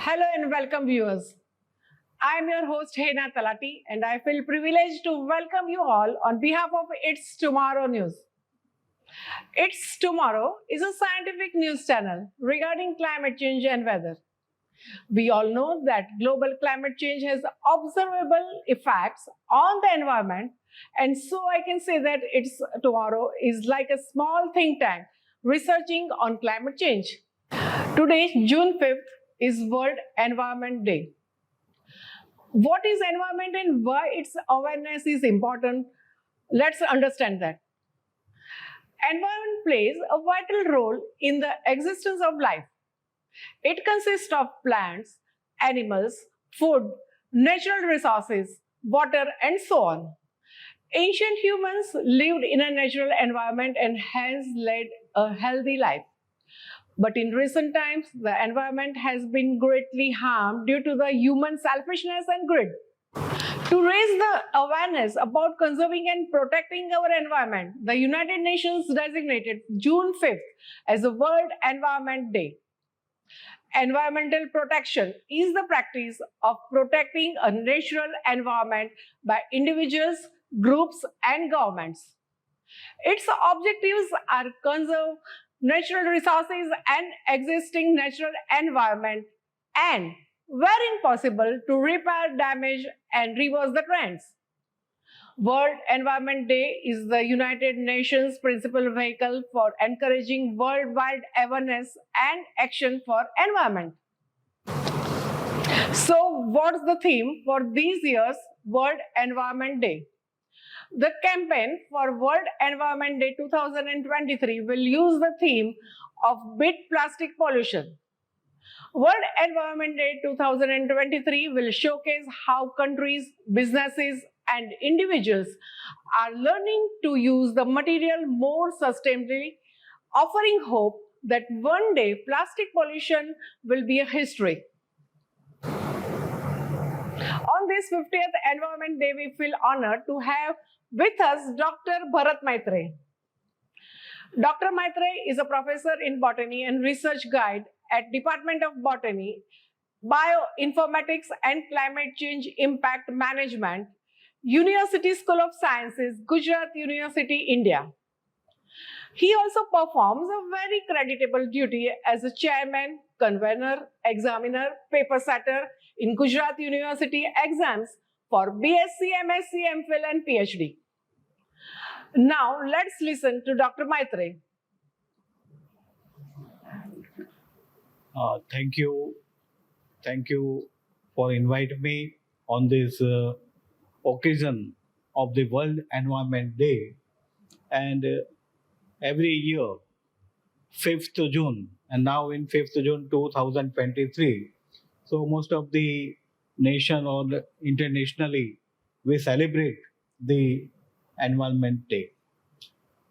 Hello and welcome viewers. I am your host Hena Talati and I feel privileged to welcome you all on behalf of It's Tomorrow News. It's Tomorrow is a scientific news channel regarding climate change and weather. We all know that global climate change has observable effects on the environment, and so I can say that It's Tomorrow is like a small think tank researching on climate change. Today, June 5th, is World Environment Day. What is environment and why its awareness is important? Let's understand that. Environment plays a vital role in the existence of life. It consists of plants, animals, food, natural resources, water, and so on. Ancient humans lived in a natural environment and hence led a healthy life. But in recent times, the environment has been greatly harmed due to the human selfishness and greed. To raise the awareness about conserving and protecting our environment, the United Nations designated June 5th as a World Environment Day. Environmental protection is the practice of protecting a natural environment by individuals, groups, and governments. Its objectives are conserve natural resources and existing natural environment and, wherein possible, to repair damage and reverse the trends. World Environment Day is the United Nations principal vehicle for encouraging worldwide awareness and action for environment. So, what's the theme for this year's World Environment Day? The campaign for World Environment Day 2023 will use the theme of Beat Plastic Pollution. World Environment Day 2023 will showcase how countries, businesses, and individuals are learning to use the material more sustainably, offering hope that one day plastic pollution will be a history. On this 50th Environment Day, we feel honored to have with us Dr. Bharat Maitreya. Dr. Maitreya is a professor in botany and research guide at Department of Botany, Bioinformatics and Climate Change Impact Management, University School of Sciences, Gujarat University, India. He also performs a very creditable duty as a chairman, convener, examiner, paper setter in Gujarat University exams for BSc, MSc, MPhil and PhD. Now let's listen to Dr. Maitreya. Thank you. Thank you for inviting me on this occasion of the World Environment Day. And every year, 5th June, and now in 5th June 2023, so most of the nation or internationally, we celebrate the Environment Day.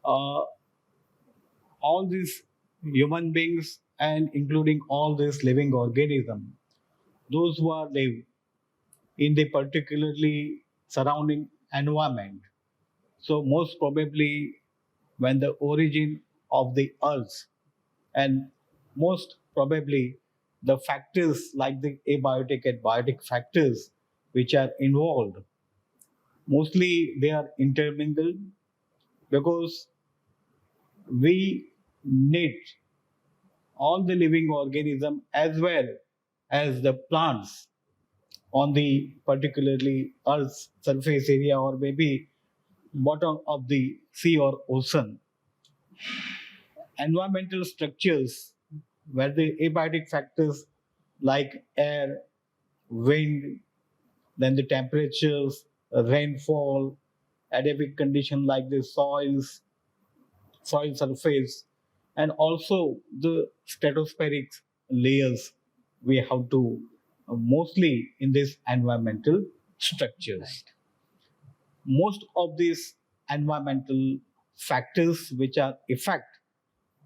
All these human beings and including all these living organisms, those who are live in the particularly surrounding environment. So most probably when the origin of the earth and most probably the factors like the abiotic and biotic factors which are involved, mostly they are intermingled because we need all the living organism as well as the plants on the particularly earth's surface area or maybe bottom of the sea or ocean. Environmental structures where the abiotic factors like air, wind, then the temperatures, rainfall, adapic condition like the soil surface, and also the stratospheric layers we have to mostly in these environmental structures. Right. Most of these environmental factors which are effect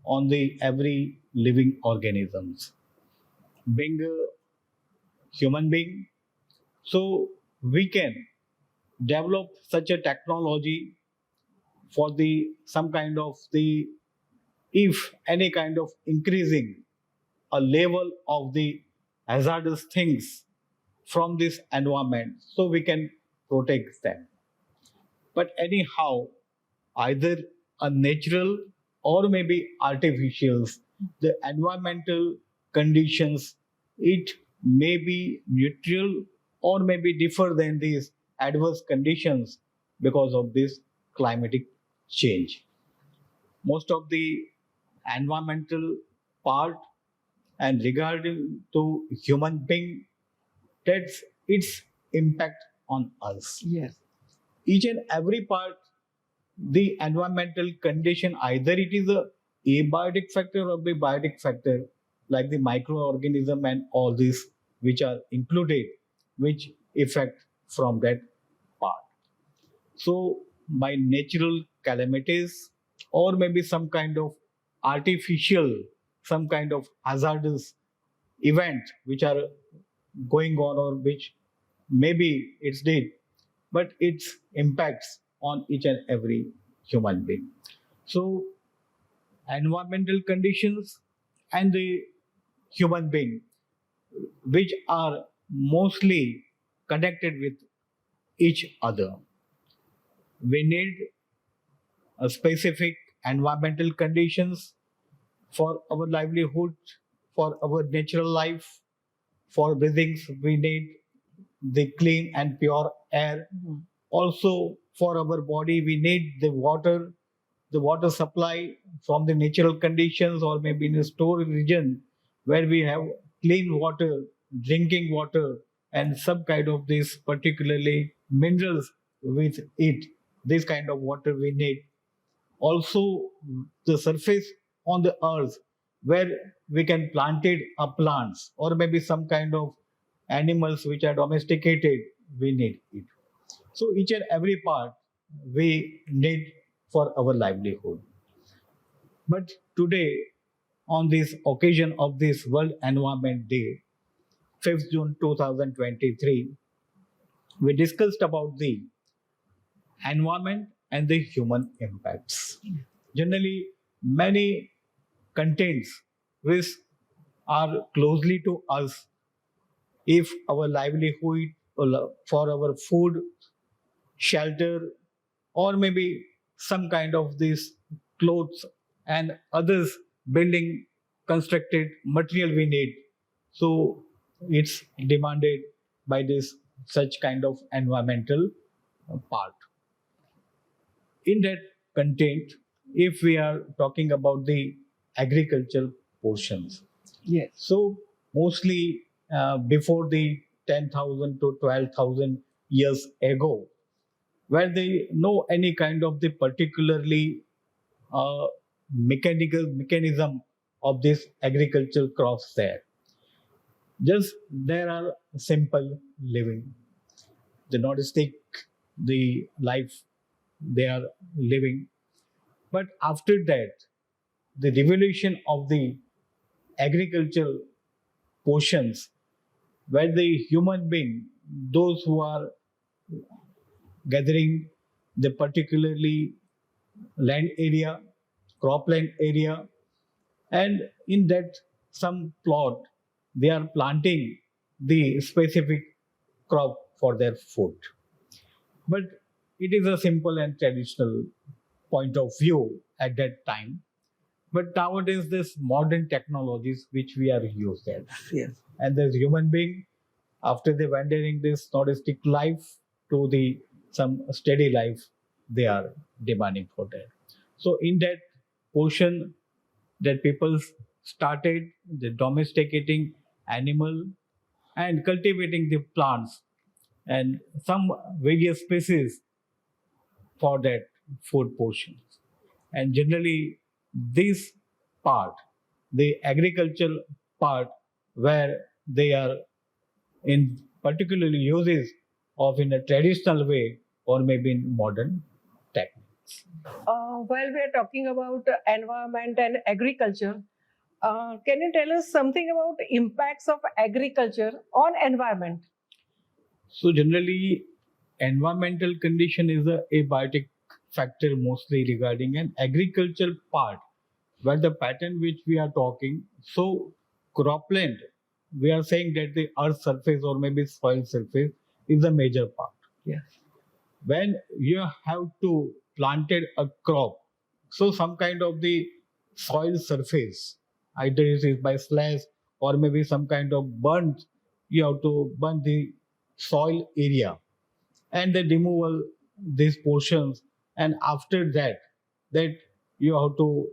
on the every living organisms. Being a human being, so we can develop such a technology for the some kind of the if any kind of increasing a level of the hazardous things from this environment so we can protect them. But anyhow, either a natural or maybe artificials, the environmental conditions, it may be neutral or maybe differ than these adverse conditions because of this climatic change. Most of the environmental part and regarding to human being, that's its impact on us. Yes. Each and every part, the environmental condition, either it is a abiotic factor or the biotic factor, like the microorganism and all these which are included, which affect from that part. So by natural calamities or maybe some kind of artificial, some kind of hazardous event which are going on or which maybe it's did, but its impacts on each and every human being. So environmental conditions and the human being, which are mostly connected with each other. We need a specific environmental conditions for our livelihood, for our natural life, for breathings we need the clean and pure air. Mhm. Also for our body we need the water supply from the natural conditions or maybe in a storage region where we have clean water, drinking water, and some kind of this particularly minerals with it. This kind of water we need. Also the surface on the earth where we can plant it plants or maybe some kind of animals which are domesticated, we need it. So each and every part we need for our livelihood. But today, on this occasion of this World Environment Day, 5th June 2023, we discussed about the environment and the human impacts. Generally, many contents which are closely to us if our livelihood for our food, shelter, or maybe some kind of these clothes and others building constructed material we need. So it's demanded by this such kind of environmental part. In that content, if we are talking about the agricultural portions, Yes. so mostly before the 10,000 to 12,000 years ago, where they know any kind of the particularly mechanical mechanism of this agricultural crops there. Just there are simple living. They not stick the life they are living. But after that, the revolution of the agricultural portions where the human being, those who are gathering the particularly land area, cropland area, and in that some plot they are planting the specific crop for their food. But it is a simple and traditional point of view at that time. But nowadays, this modern technologies which we are using, Yes. and there's human being after they wandering this nodistic life to the some steady life they are demanding for that. So in that portion that people started the domesticating animal and cultivating the plants and some various species for that food portions. And generally this part, the agricultural part where they are in particularly uses of in a traditional way or maybe in modern techniques. While we are talking about environment and agriculture, can you tell us something about impacts of agriculture on environment? So generally, environmental condition is a abiotic factor mostly regarding an agricultural part, where the pattern which we are talking. So cropland we are saying that the earth surface or maybe soil surface is a major part. Yes. When you have to planted a crop, so some kind of the soil surface, either it is by slash or maybe some kind of burnt, you have to burn the soil area and then removal these portions, and after that you have to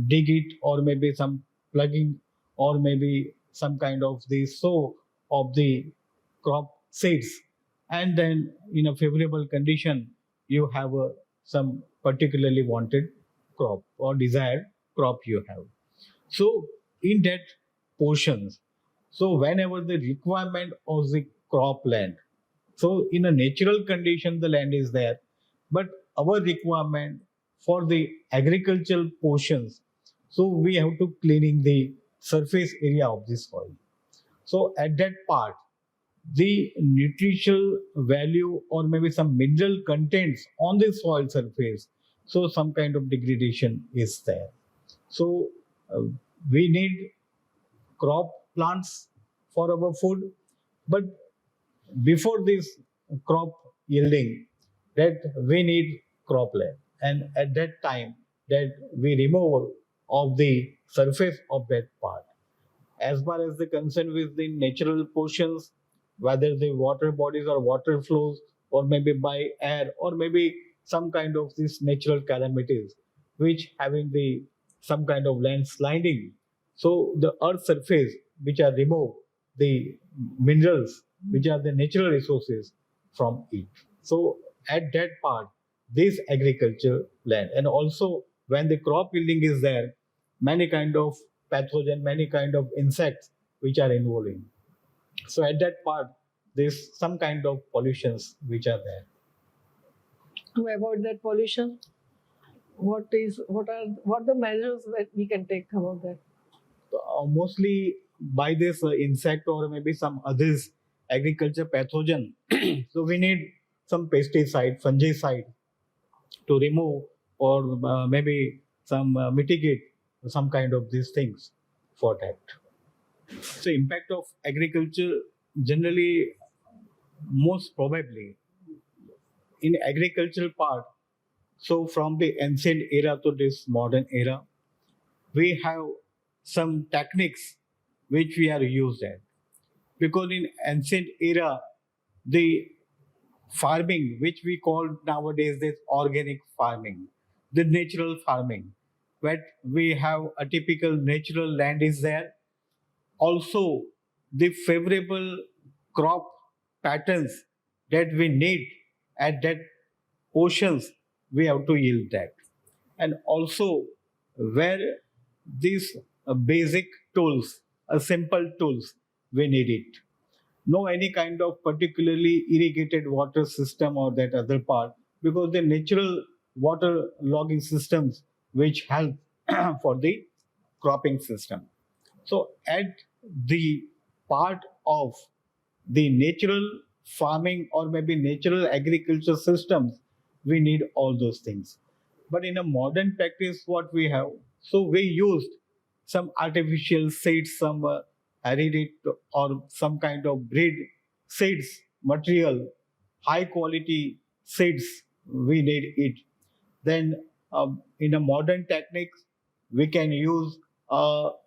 dig it or maybe some plugging or maybe some kind of the sow of the crop seeds, and then in a favorable condition you have some particularly wanted crop or desired crop you have. So in that portions, so whenever the requirement of the crop land, so in a natural condition, the land is there, but our requirement for the agricultural portions, so we have to cleaning the surface area of the soil. So at that part, the nutritional value or maybe some mineral contents on the soil surface, so some kind of degradation is there. So uh, we need crop plants for our food, but before this crop yielding, that we need cropland, and at that time that we remove of the surface of that part. As far as the concern with the natural portions, whether the water bodies or water flows or maybe by air or maybe some kind of these natural calamities which having the some kind of landsliding, so the earth surface which are removed the minerals which are the natural resources from it. So at that part, this agriculture land, and also when the crop yielding is there, many kind of pathogen, many kind of insects which are involved in. So at that part, there's some kind of pollutions which are there. To avoid that pollution, what the measures that we can take about that? Mostly by this insect or maybe some others agriculture pathogen. So we need some pesticide, fungicide to remove or maybe some mitigate some kind of these things for that. So impact of agriculture generally, most probably in agricultural part. So from the ancient era to this modern era, we have some techniques which we are used at. Because in ancient era, the farming which we call nowadays this organic farming, the natural farming, where we have a typical natural land is there, also the favorable crop patterns that we need at that portions, we have to yield that, and also where these basic tools, simple tools, we need it, no any kind of particularly irrigated water system or that other part, because the natural water logging systems which help for the cropping system. So at the part of the natural farming or maybe natural agriculture systems, we need all those things. But in a modern practice, what we have, so we used some artificial seeds, some aerated or some kind of breed seeds material, high quality seeds, we need it. Then in a modern techniques, we can use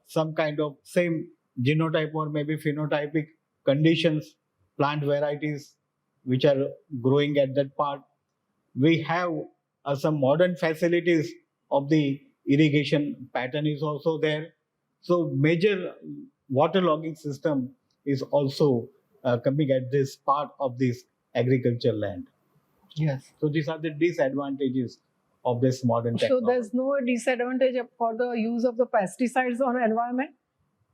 some kind of same genotype or maybe phenotypic conditions, plant varieties which are growing at that part. We have some modern facilities of the irrigation pattern is also there. So major water logging system is also coming at this part of this agriculture land. Yes. So these are the disadvantages of this modern So technology. there's no disadvantage for the use of the pesticides on environment?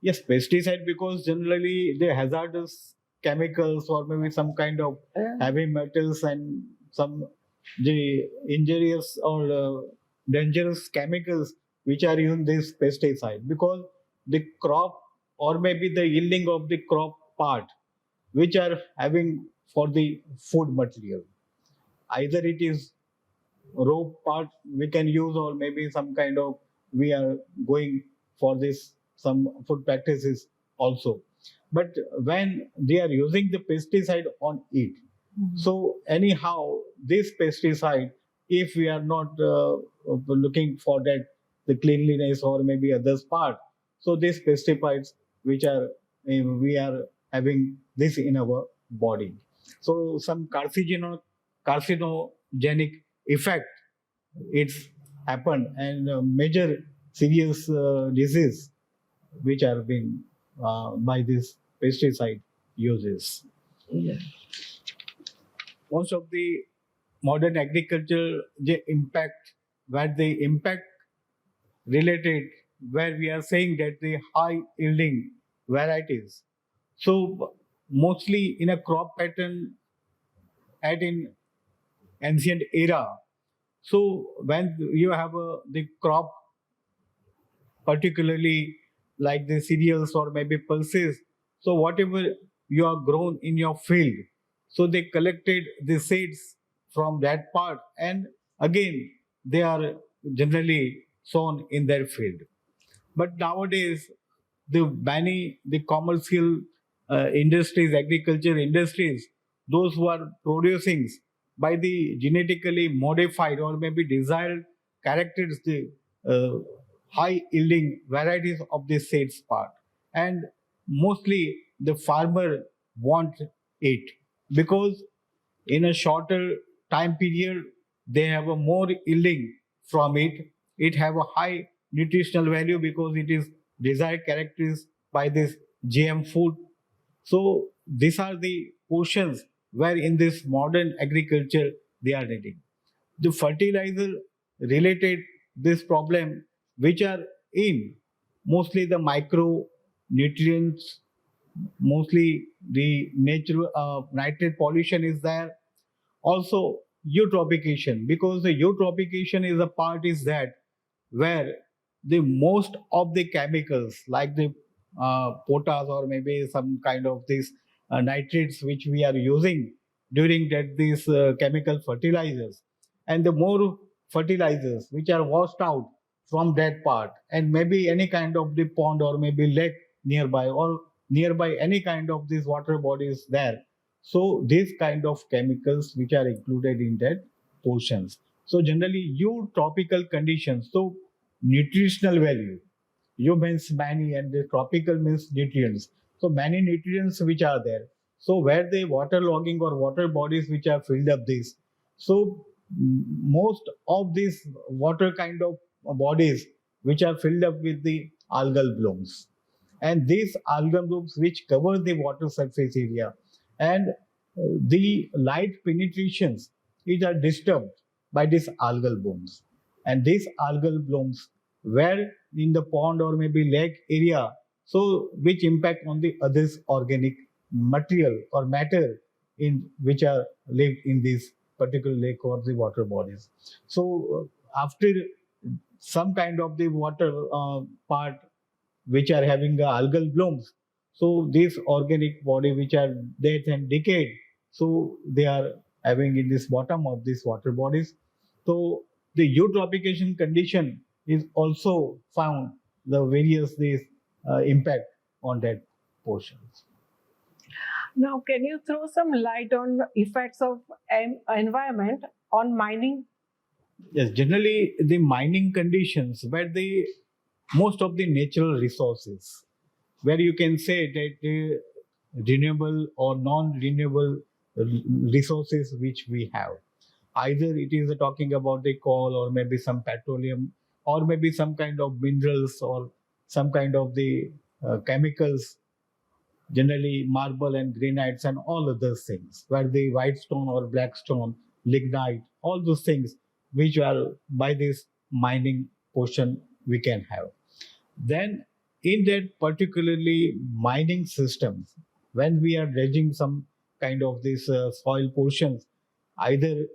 Yes, pesticide, because generally the hazardous chemicals or maybe some kind of Yeah. heavy metals and some the injurious or dangerous chemicals which are in this pesticide, because the crop or maybe the yielding of the crop part which are having for the food material, either it is raw part we can use or maybe some kind of we are going for this some food practices also. But when they are using the pesticide on it, so anyhow, this pesticide, if we are not looking for that the cleanliness or maybe others part, so these pesticides which are we are having this in our body, so some carcinogenic effect it's happened and major serious disease which are being by this pesticide uses. Yes. Most of the modern agriculture the impact where the impact related where we are saying that the high yielding varieties, so mostly in a crop pattern at in ancient era, so when you have the crop particularly like the cereals or maybe pulses. So whatever you are grown in your field, so they collected the seeds from that part and again they are generally sown in their field. But nowadays, the many the commercial industries, agriculture industries, those who are producing by the genetically modified or maybe desired characters, the uh, high yielding varieties of the seeds part, and mostly the farmer want it because in a shorter time period they have a more yielding from it have a high nutritional value because it is desired characters by this gm food. So these are the portions where in this modern agriculture they are needing the fertilizer related this problem which are in mostly the micro nutrients, mostly the natural nitrate pollution is there, also eutrophication because the eutrophication is a part is that where the most of the chemicals like the potash or maybe some kind of these nitrates which we are using during that these chemical fertilizers and the more fertilizers which are washed out from that part and maybe any kind of the pond or maybe lake nearby or nearby any kind of these water bodies there, so these kind of chemicals which are included in that portions. So generally eutrophical conditions. So nutritional value. You means many and the tropical means nutrients. So many nutrients which are there. So where the water logging or water bodies which are filled up this. So most of these water kind of bodies which are filled up with the algal blooms, and these algal blooms which cover the water surface area and the light penetrations it are disturbed by these algal blooms, and these algal blooms where in the pond or maybe lake area, so which impact on the others organic material or matter in which are lived in this particular lake or the water bodies. So after some kind of the water part which are having algal blooms. So these organic body which are dead and decayed, so they are having in this bottom of these water bodies. So the eutrophication condition is also found the various these impact on that portions. Now, can you throw some light on effects of environment on mining? Yes, generally the mining conditions where the most of the natural resources where you can say that the renewable or non-renewable resources which we have, either it is talking about the coal or maybe some petroleum or maybe some kind of minerals or some kind of the chemicals, generally marble and granites and all of those things where the white stone or black stone, lignite, all those things which are by this mining portion we can have. Then in that particularly mining systems, when we are dredging some kind of these soil portions, either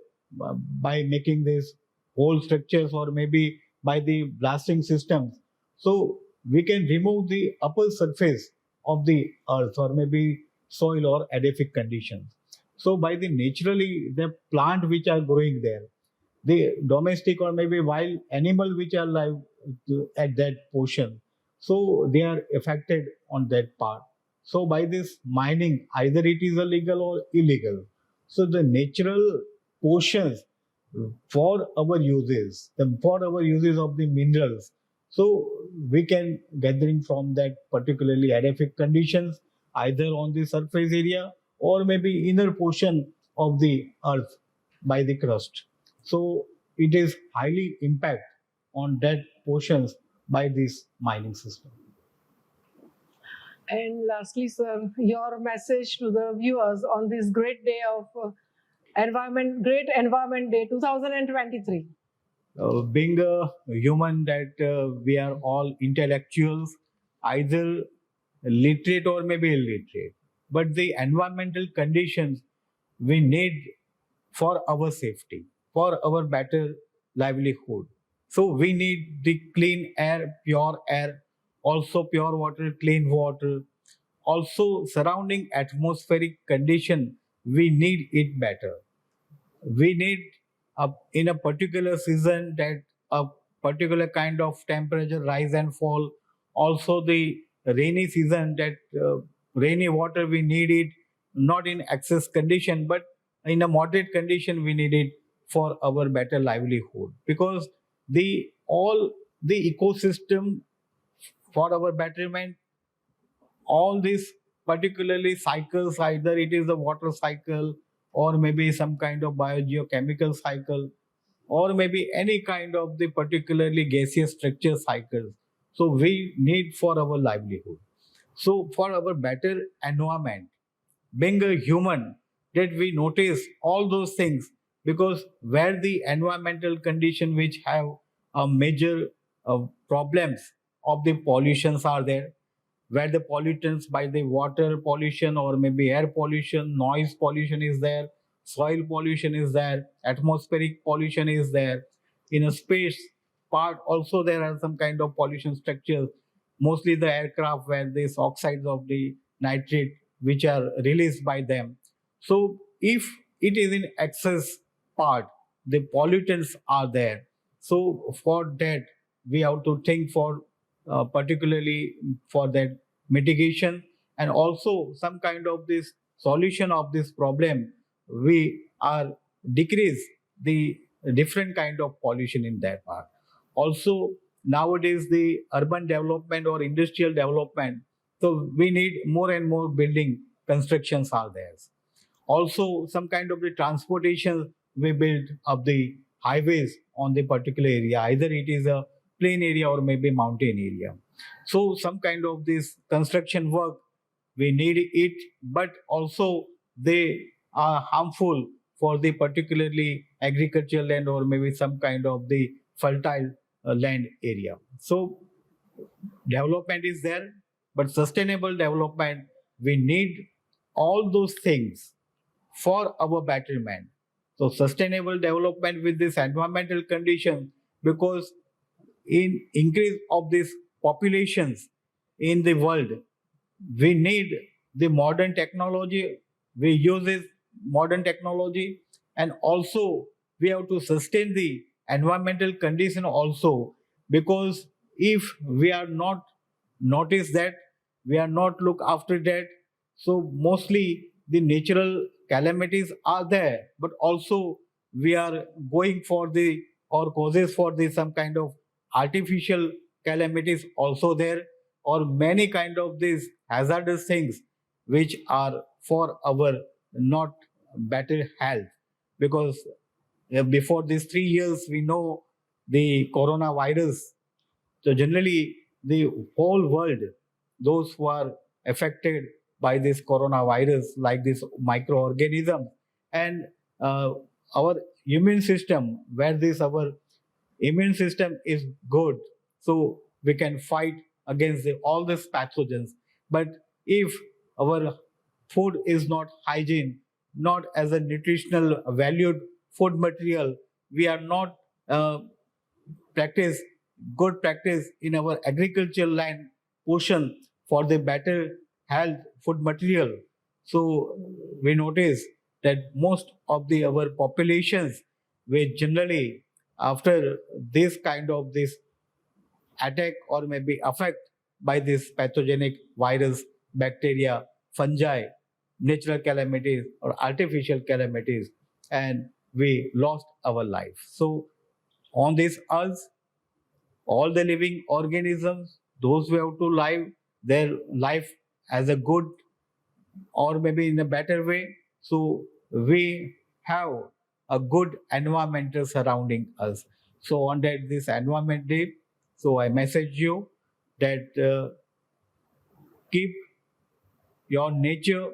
by making these whole structures or maybe by the blasting systems, so we can remove the upper surface of the earth or maybe soil or edaphic conditions. So by the naturally the plant which are growing there, the domestic or maybe wild animal which are live at that portion, so they are affected on that part. So by this mining, either it is illegal or illegal. So the natural portions for our uses, for our uses of the minerals. So we can gathering from that particularly aerific conditions, either on the surface area or maybe inner portion of the earth by the crust. So it is highly impact on that portions by this mining system. And lastly, sir, your message to the viewers on this great day of Great Environment Day 2023. Being a human that we are all intellectuals, either literate or maybe illiterate, but the environmental conditions we need for our safety, for our better livelihood. So we need the clean air, also pure water, clean water, also surrounding atmospheric condition. We need it better. We need in a particular season that a particular kind of temperature rise and fall. Also the rainy season that rainy water we need it not in excess condition but in a moderate condition we need it for our better livelihood, because the all the ecosystem for our betterment, all these particularly cycles, either it is a water cycle or maybe some kind of biogeochemical cycle or maybe any kind of the particularly gaseous structure cycles, so we need for our livelihood. So for our better environment, being a human, that we notice all those things, because where the environmental condition which have a major problems of the pollutions are there, where the pollutants by the water pollution or maybe air pollution, noise pollution is there, soil pollution is there, atmospheric pollution is there. In a space part also there are some kind of pollution structures, mostly the aircraft where these oxides of the nitrate which are released by them. So if it is in excess part, the pollutants are there. So for that, we have to think for particularly for that mitigation and also some kind of this solution of this problem. We are decrease the different kind of pollution in that part. Also nowadays the urban development or industrial development, so we need more and more building constructions are there. Also some kind of the transportation we build up the highways on the particular area, either it is a plain area or maybe mountain area. So some kind of this construction work we need it, but also they are harmful for the particularly agricultural land or maybe some kind of the fertile land area. So development is there, but sustainable development, we need all those things for our betterment. So sustainable development with this environmental condition, because in increase of these populations in the world, we need the modern technology. We use this modern technology, and also we have to sustain the environmental condition also, because if we are not notice that, we are not look after that, so mostly the natural calamities are there, but also we are going for the or causes for the some kind of artificial calamities also there, or many kind of these hazardous things which are for our not better health. Because before these 3 years we know the coronavirus, so generally the whole world, those who are affected by this coronavirus like this microorganism, and uh, our immune system, where this our immune system is good, so we can fight against all these pathogens. But if our food is not hygiene, not as a nutritional valued food material, we are not uh, practice good practice in our agricultural land portion for the better health food material. So we notice that most of the our populations which generally after this kind of this attack or maybe affect by this pathogenic virus, bacteria, fungi, natural calamities or artificial calamities, and we lost our life. So on this earth, all the living organisms, those who have to live their life as a good or maybe in a better way. So we have a good environmental surrounding us. So on that this environment day, so I message you that keep your nature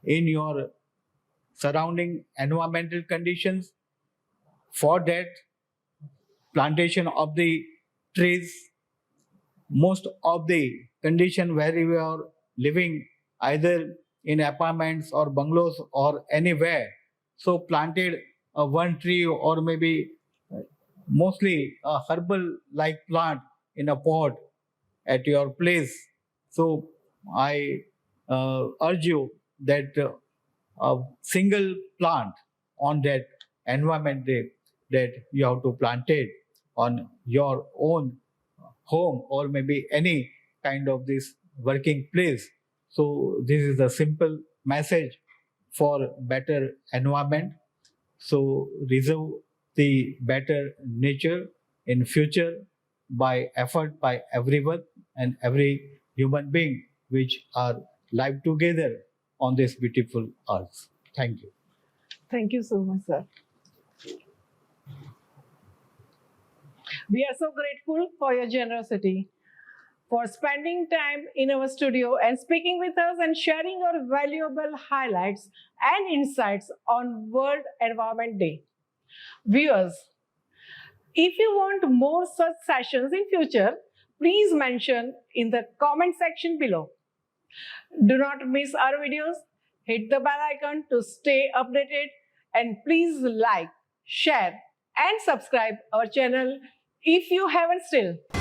in your surrounding environmental conditions. For that, plantation of the trees, most of the condition where we are living either in apartments or bungalows or anywhere, so planted one tree or maybe mostly a herbal like plant in a pot at your place. So I urge you that a single plant on that environment day that you have to plant it on your own home or maybe any kind of this working place. So this is a simple message for better environment. So reserve the better nature in future by effort by everyone and every human being which are live together on this beautiful earth. Thank you. Thank you so much, sir. We are so grateful for your generosity, for spending time in our studio and speaking with us and sharing your valuable highlights and insights on World Environment Day. Viewers, if you want more such sessions in future, please mention in the comment section below. Do not miss our videos. Hit the bell icon to stay updated and please like, share and subscribe our channel if you haven't still.